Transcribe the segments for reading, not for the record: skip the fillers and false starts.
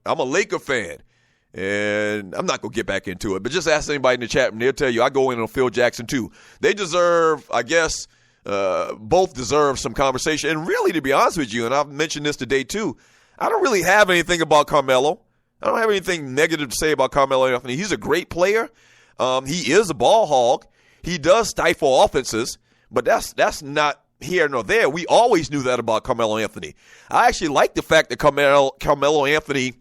I'm a Laker fan. And I'm not going to get back into it, but just ask anybody in the chat and they'll tell you I go in on Phil Jackson too. They deserve, I guess, both deserve some conversation. And really, to be honest with you, and I've mentioned this today too, I don't really have anything about Carmelo. I don't have anything negative to say about Carmelo Anthony. He's a great player. He is a ball hog. He does stifle offenses, but that's not here nor there. We always knew that about Carmelo Anthony. I actually like the fact that Carmelo Anthony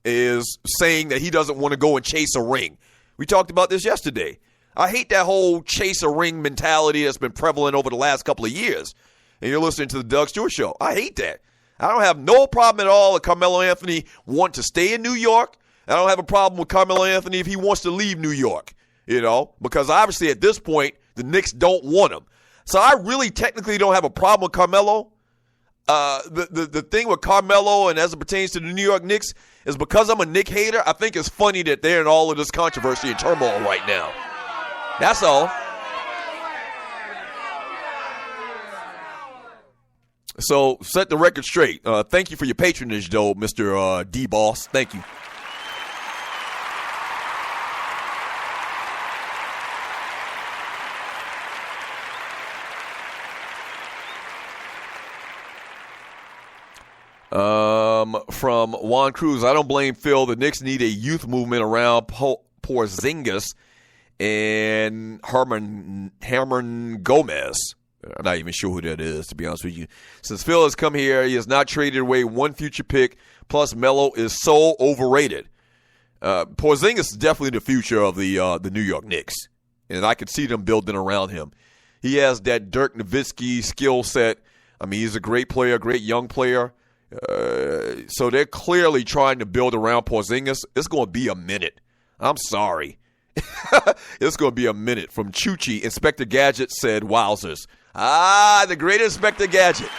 is saying that he doesn't want to go and chase a ring. We talked about this yesterday. I hate that whole chase a ring mentality that's been prevalent over the last couple of years. And you're listening to the Doug Stewart Show. I hate that. I don't have no problem at all if Carmelo Anthony want to stay in New York. I don't have a problem with Carmelo Anthony if he wants to leave New York, because obviously at this point, the Knicks don't want him. So I really technically don't have a problem with Carmelo. The thing with Carmelo and as it pertains to the New York Knicks is because I'm a Knick hater, I think it's funny that they're in all of this controversy and turmoil right now. That's all. So set the record straight. Thank you for your patronage, though, Mr. D-Boss. Thank you. From Juan Cruz, I don't blame Phil. The Knicks need a youth movement around Porzingis and Herman Gomez. I'm not even sure who that is, to be honest with you. Since Phil has come here, he has not traded away one future pick, plus Melo is so overrated. Porzingis is definitely the future of the New York Knicks, and I could see them building around him. He has that Dirk Nowitzki skill set. I mean, he's a great player, great young player. So they're clearly trying to build around Porzingis. It's going to be a minute. I'm sorry. It's going to be a minute. From Chuchi, Inspector Gadget said, wowzers. The great Inspector Gadget.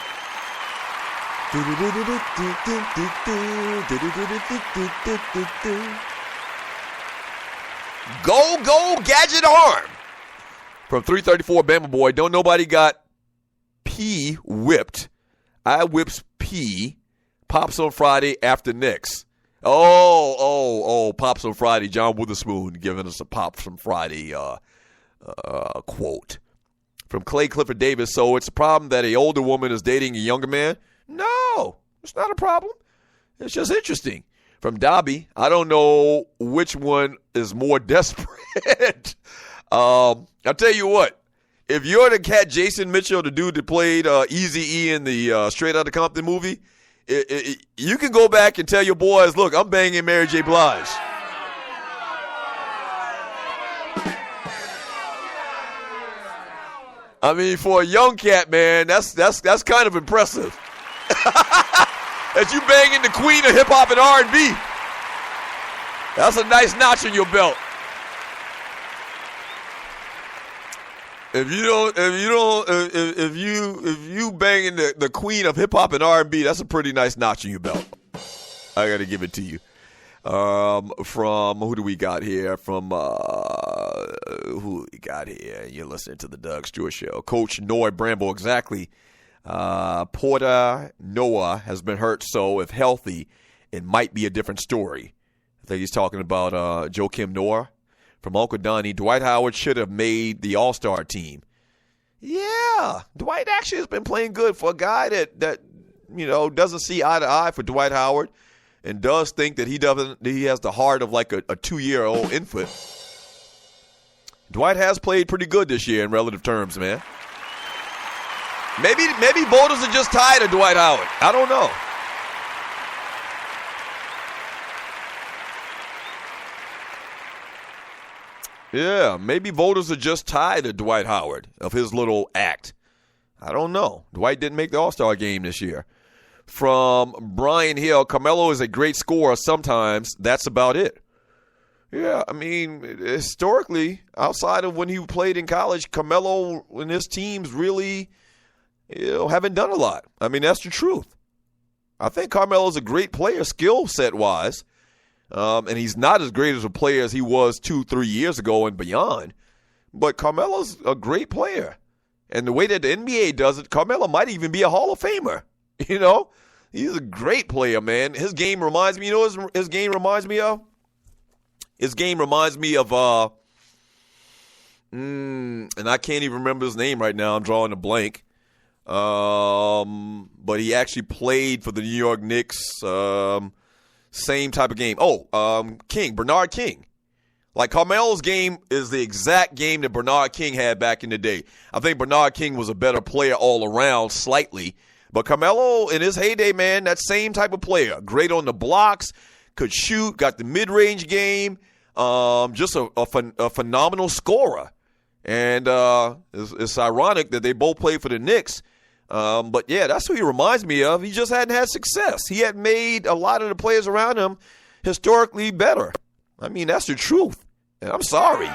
Go, Gadget Arm. From 334, Bama Boy, don't nobody got P whipped. I whips P. Pops on Friday after Knicks. Oh, Pops on Friday. John Witherspoon giving us a Pops from Friday quote. From Clay Clifford Davis, so it's a problem that an older woman is dating a younger man? No, it's not a problem. It's just interesting. From Dobby, I don't know which one is more desperate. I'll tell you what. If you're the cat Jason Mitchell, the dude that played Eazy-E in the Straight Outta Compton movie, you can go back and tell your boys, look, I'm banging Mary J. Blige. I mean, for a young cat, man, that's kind of impressive. That you banging the queen of hip-hop and R&B. That's a nice notch in your belt. If you banging the queen of hip hop and R&B, that's a pretty nice notch in your belt. I got to give it to you. From who do we got here? Who we got here? You're listening to the Doug Stewart Show. Coach Noah Bramble, exactly. Porter Noah has been hurt, so if healthy, it might be a different story. I think he's talking about Joakim Noah. From Uncle Donnie, Dwight Howard should have made the All-Star team. Yeah, Dwight actually has been playing good for a guy that doesn't see eye to eye for Dwight Howard and does think that he has the heart of like a 2-year-old infant. Dwight has played pretty good this year in relative terms, man. Maybe voters are just tired of Dwight Howard. I don't know. Yeah, maybe voters are just tired of Dwight Howard, of his little act. I don't know. Dwight didn't make the All-Star game this year. From Brian Hill, Carmelo is a great scorer sometimes. That's about it. Yeah, I mean, historically, outside of when he played in college, Carmelo and his teams really haven't done a lot. I mean, that's the truth. I think Carmelo's a great player skill set-wise. And he's not as great as a player as he was 2-3 years ago and beyond. But Carmelo's a great player. And the way that the NBA does it, Carmelo might even be a Hall of Famer. He's a great player, man. His game reminds me, you know what his game reminds me of? His game reminds me of, and I can't even remember his name right now. I'm drawing a blank. But he actually played for the New York Knicks. Same type of game. Bernard King. Like Carmelo's game is the exact game that Bernard King had back in the day. I think Bernard King was a better player all around slightly. But Carmelo, in his heyday, man, that same type of player. Great on the blocks, could shoot, got the mid-range game, just a phenomenal scorer. And it's ironic that they both played for the Knicks. But, yeah, that's who he reminds me of. He just hadn't had success. He had made a lot of the players around him historically better. I mean, that's the truth. And I'm sorry.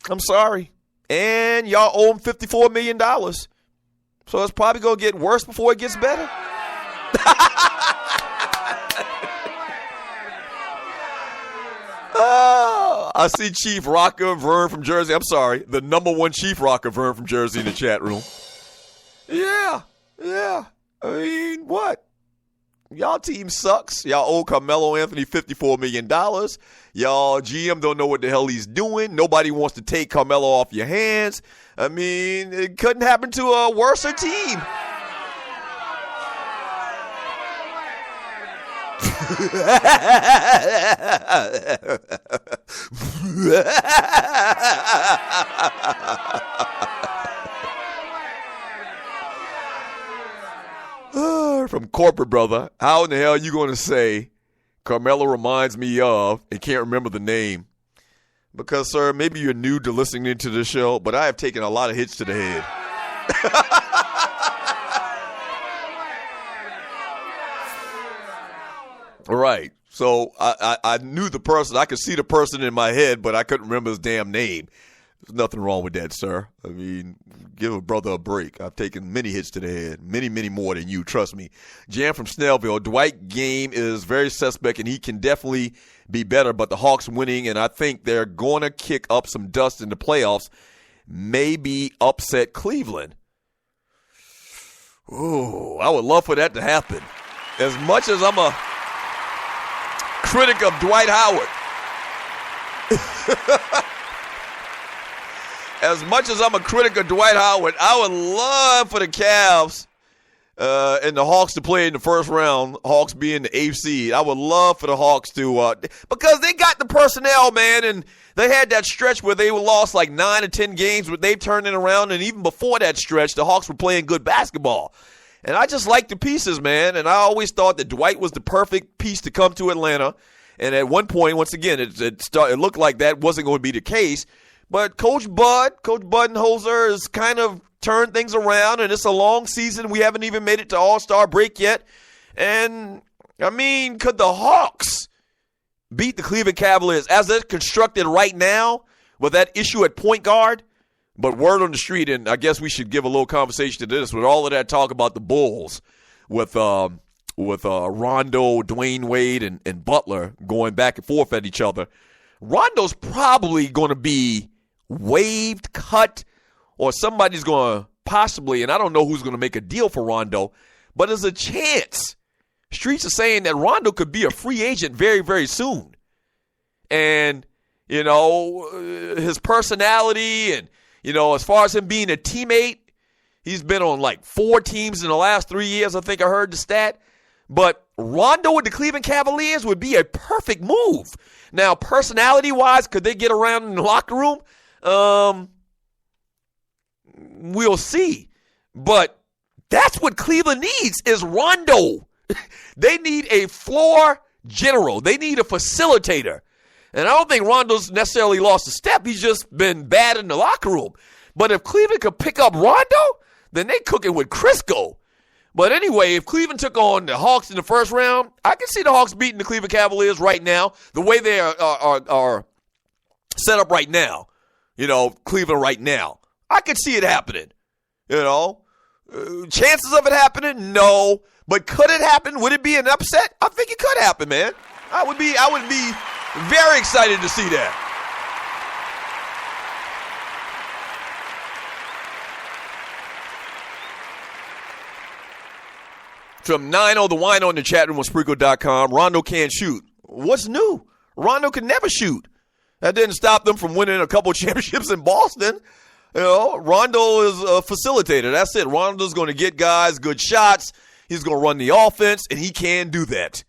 I'm sorry. And y'all owe him $54 million. So it's probably going to get worse before it gets better. I see Chief Rocker Vern from Jersey. I'm sorry. The number one Chief Rocker Vern from Jersey in the chat room. Yeah. I mean, what? Y'all team sucks. Y'all owe Carmelo Anthony $54 million. Y'all GM don't know what the hell he's doing. Nobody wants to take Carmelo off your hands. I mean, it couldn't happen to a worser team. From Corporate Brother, how in the hell are you going to say Carmelo reminds me of and can't remember the name? Because, sir, maybe you're new to listening to this show, but I have taken a lot of hits to the head. All right. So I knew the person. I could see the person in my head, but I couldn't remember his damn name. There's nothing wrong with that, sir. I mean, give a brother a break. I've taken many hits to the head, many more than you, trust me. Jan from Snellville, Dwight game is very suspect, and he can definitely be better, but the Hawks winning, and I think they're going to kick up some dust in the playoffs, maybe upset Cleveland. Ooh, I would love for that to happen. As much as I'm a critic of Dwight Howard, as much as I'm a critic of Dwight Howard, I would love for the Cavs and the Hawks to play in the first round, Hawks being the 8th seed. I would love for the Hawks to because they got the personnel, man, and they had that stretch where they lost like 9 or 10 games, but they've turned it around, and even before that stretch, the Hawks were playing good basketball. And I just like the pieces, man, and I always thought that Dwight was the perfect piece to come to Atlanta. And at one point, once again, it looked like that wasn't going to be the case. But Coach Budenholzer has kind of turned things around, and it's a long season. We haven't even made it to All-Star break yet. And, I mean, could the Hawks beat the Cleveland Cavaliers as they're constructed right now with that issue at point guard? But word on the street, and I guess we should give a little conversation to this, with all of that talk about the Bulls with Rondo, Dwayne Wade, and Butler going back and forth at each other. Rondo's probably going to be waived, cut, or somebody's going to possibly, and I don't know who's going to make a deal for Rondo, but there's a chance. Streets are saying that Rondo could be a free agent very, very soon. And, you know, his personality and, you know, as far as him being a teammate, he's been on like 4 teams in the last 3 years, I think I heard the stat. But Rondo with the Cleveland Cavaliers would be a perfect move. Now, personality-wise, could they get around in the locker room? We'll see. But that's what Cleveland needs is Rondo. They need a floor general. They need a facilitator. And I don't think Rondo's necessarily lost a step. He's just been bad in the locker room. But if Cleveland could pick up Rondo, then they cooking with Crisco. But anyway, if Cleveland took on the Hawks in the first round, I can see the Hawks beating the Cleveland Cavaliers right now, the way they are set up right now. You know, Cleveland right now. I could see it happening. You know, chances of it happening, no. But could it happen? Would it be an upset? I think it could happen, man. I would be very excited to see that. From 9-0 the wino in the chat room on Spreaker.com. Rondo can't shoot. What's new? Rondo can never shoot. That didn't stop them from winning a couple championships in Boston. You know, Rondo is a facilitator. That's it. Rondo's going to get guys good shots. He's going to run the offense, and he can do that.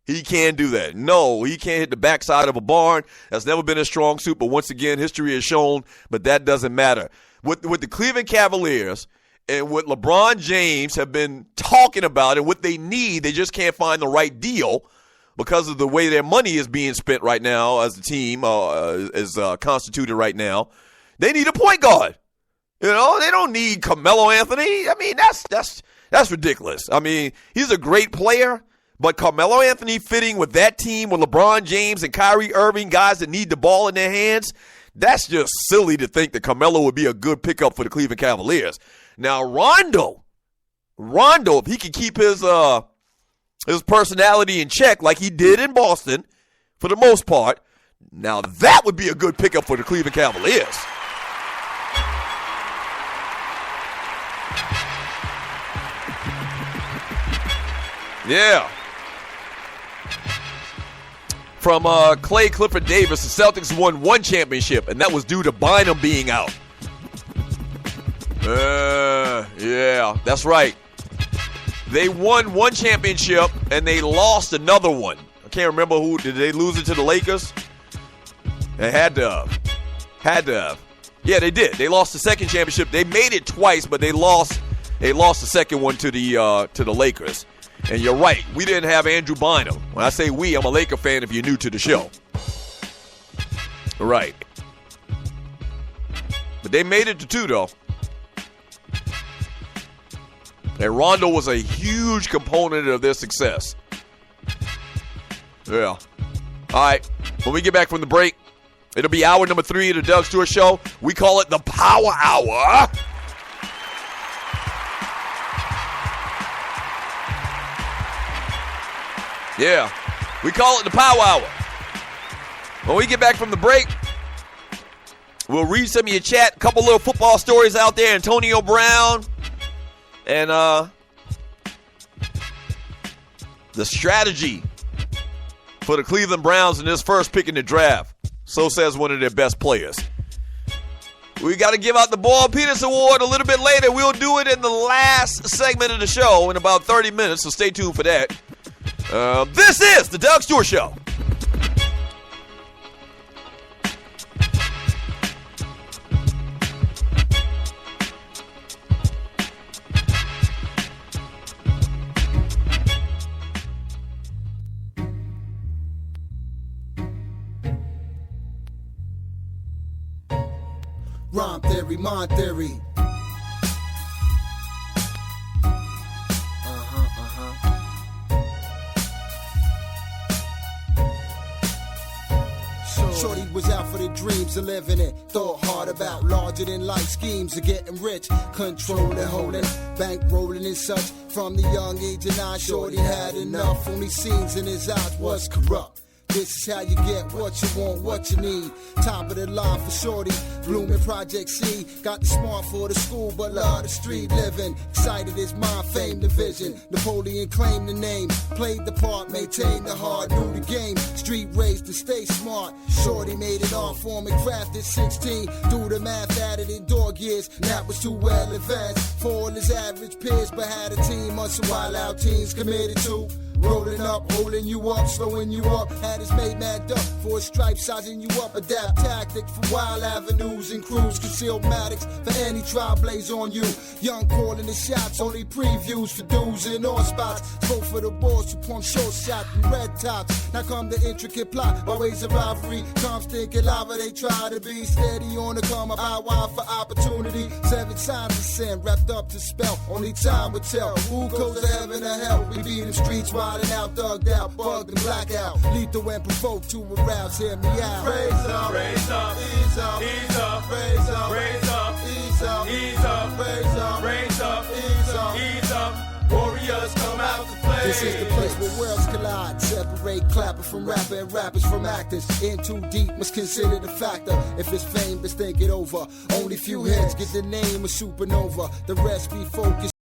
He can do that. No, he can't hit the backside of a barn. That's never been his strong suit, but once again, history has shown, but that doesn't matter. With the Cleveland Cavaliers and what LeBron James have been talking about and what they need, they just can't find the right deal because of the way their money is being spent right now as the team is constituted right now. They need a point guard. You know, they don't need Carmelo Anthony. I mean, that's ridiculous. I mean, he's a great player. But Carmelo Anthony fitting with that team with LeBron James and Kyrie Irving, guys that need the ball in their hands, that's just silly to think that Carmelo would be a good pickup for the Cleveland Cavaliers. Now, Rondo, if he can keep his personality in check like he did in Boston for the most part, now that would be a good pickup for the Cleveland Cavaliers. Yeah. From Clay Clifford Davis, the Celtics won one championship, and that was due to Bynum being out. Yeah, that's right. They won one championship, and they lost another one. I can't remember who. Did they lose it to the Lakers? They had to have. Yeah, they did. They lost the second championship. They made it twice, but they lost the second one to the Lakers. And you're right, we didn't have Andrew Bynum. When I say we, I'm a Laker fan if you're new to the show. Right. But they made it to two, though. And Rondo was a huge component of their success. Yeah. All right, when we get back from the break, it'll be hour number 3 of the Doug Stewart Show. We call it the Power Hour. Yeah, we call it the Power Hour. When we get back from the break, we'll read some of your chat. A couple little football stories out there. Antonio Brown and the strategy for the Cleveland Browns in this first pick in the draft. So says one of their best players. We got to give out the Boyle Peters Award a little bit later. We'll do it in the last segment of the show in about 30 minutes, so stay tuned for that. This is the Doug Stewart Show. Rhyme theory, mind theory. Shorty was out for the dreams of living it. Thought hard about larger than life schemes of getting rich. Controlling, holding, bank rolling and such. From the young age of 9, Shorty had enough. Only scenes in his eyes was corrupt. This is how you get what you want, what you need. Top of the line for Shorty, blooming Project C. Got the smart for the school, but love the street living. Excited his mind, fame, the vision. Napoleon claimed the name, played the part, maintained the heart, knew the game. Street raised to stay smart. Shorty made it on form and crafted 16. Do the math, added in dog years. That was too well advanced for all his average peers, but had a team of some wild out teens committed to. Rolling up, holding you up, slowing you up. Had his made mad up for a stripe, sizing you up. Adapt tactics for wild avenues and crews. Concealed matics for any trial blaze on you. Young calling the shots, only previews for dudes in all spots. Spoke for the boys who pump short shot and red tops. Now come the intricate plot by ways of rivalry. Comes thinking lava, they try to be steady on the come up. High wire for opportunity. 7 signs of sin wrapped up to spell. Only time will tell who goes to heaven or hell. We be in the streets wild and out, thugged out, bugged and blackout. Lethal and provoked to arouse, hear me out. Raise up, raise up, ease up, ease up, raise up, raise up, ease up, ease up, raise up, raise up, ease up, ease up. Warriors come out to play. This is the place where worlds collide. Separate clapper from rapper and rappers from actors. In too deep must consider the factor. If it's fame, let's think it over. Only few heads get the name of supernova. The rest be focused.